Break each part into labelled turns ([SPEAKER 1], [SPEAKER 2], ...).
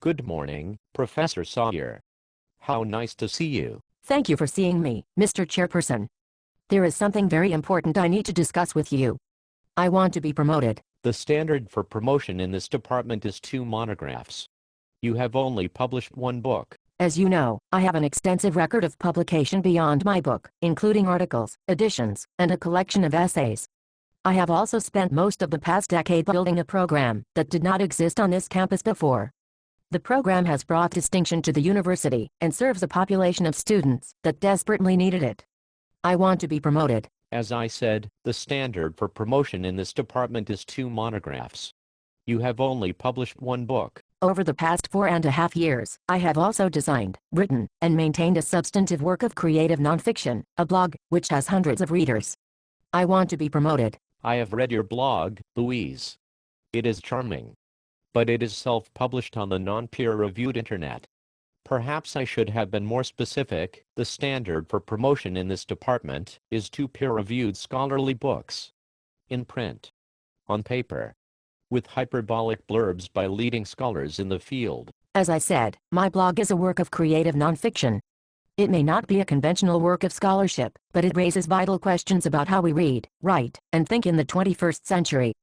[SPEAKER 1] Good morning, Professor Sawyer. How nice to see you.
[SPEAKER 2] Thank you for seeing me, Mr. Chairperson. There is something very important I need to discuss with you. I want to be promoted.
[SPEAKER 1] The standard for promotion in this department is 2 monographs. You have only published 1 book.
[SPEAKER 2] As you know, I have an extensive record of publication beyond my book, including articles, editions, and a collection of essays. I have also spent most of the past decade building a program that did not exist on this campus before. The program has brought distinction to the university and serves a population of students that desperately needed it. I want to be promoted.
[SPEAKER 1] As I said, the standard for promotion in this department is 2 monographs. You have only published 1 book.
[SPEAKER 2] Over the past 4.5 years, I have also designed, written, and maintained a substantive work of creative nonfiction, a blog, which has hundreds of readers. I want to be promoted.
[SPEAKER 1] I have read your blog, Louise. It is charming. But it is self-published on the non-peer-reviewed internet. Perhaps I should have been more specific. The standard for promotion in this department is 2 peer-reviewed scholarly books. In print. On paper. With hyperbolic blurbs by leading scholars in the field.
[SPEAKER 2] As I said, my blog is a work of creative nonfiction. It may not be a conventional work of scholarship, but it raises vital questions about how we read, write, and think in the 21st century.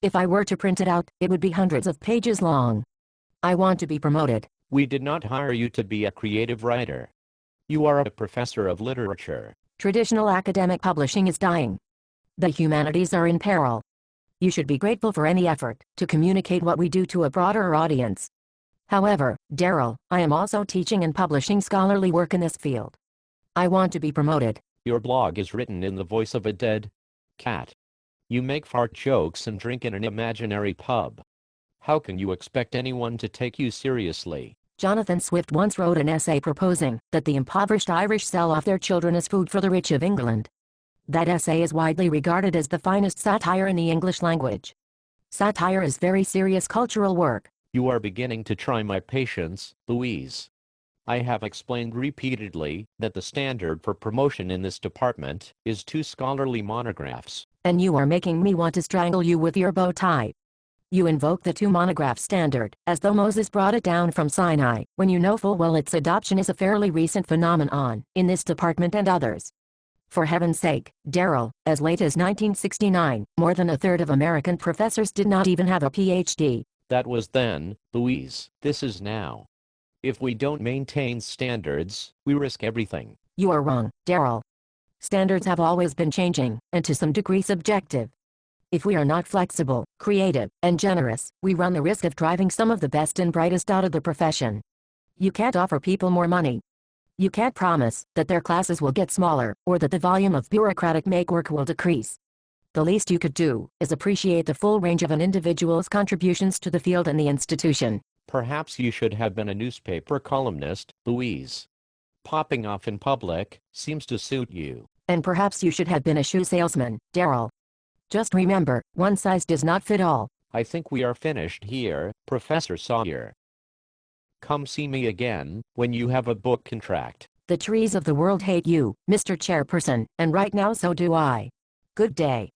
[SPEAKER 2] If I were to print it out, it would be hundreds of pages long. I want to be promoted.
[SPEAKER 1] We did not hire you to be a creative writer. You are a professor of literature.
[SPEAKER 2] Traditional academic publishing is dying. The humanities are in peril. You should be grateful for any effort to communicate what we do to a broader audience. However, Daryl, I am also teaching and publishing scholarly work in this field. I want to be promoted.
[SPEAKER 1] Your blog is written in the voice of a dead cat. You make fart jokes and drink in an imaginary pub. How can you expect anyone to take you seriously?
[SPEAKER 2] Jonathan Swift once wrote an essay proposing that the impoverished Irish sell off their children as food for the rich of England. That essay is widely regarded as the finest satire in the English language. Satire is very serious cultural work.
[SPEAKER 1] You are beginning to try my patience, Louise. I have explained repeatedly that the standard for promotion in this department is 2 scholarly monographs.
[SPEAKER 2] And you are making me want to strangle you with your bow tie. You invoke the 2 monograph standard, as though Moses brought it down from Sinai, when you know full well its adoption is a fairly recent phenomenon, in this department and others. For heaven's sake, Daryl, as late as 1969, more than a third of American professors did not even have a PhD.
[SPEAKER 1] That was then, Louise. This is now. If we don't maintain standards, we risk everything.
[SPEAKER 2] You are wrong, Daryl. Standards have always been changing, and to some degree subjective. If we are not flexible, creative, and generous, we run the risk of driving some of the best and brightest out of the profession. You can't offer people more money. You can't promise that their classes will get smaller, or that the volume of bureaucratic makework will decrease. The least you could do is appreciate the full range of an individual's contributions to the field and the institution.
[SPEAKER 1] Perhaps you should have been a newspaper columnist, Louise. Popping off in public seems to suit you.
[SPEAKER 2] And perhaps you should have been a shoe salesman, Daryl. Just remember, one size does not fit all.
[SPEAKER 1] I think we are finished here, Professor Sawyer. Come see me again when you have a book contract.
[SPEAKER 2] The trees of the world hate you, Mr. Chairperson, and right now so do I. Good day.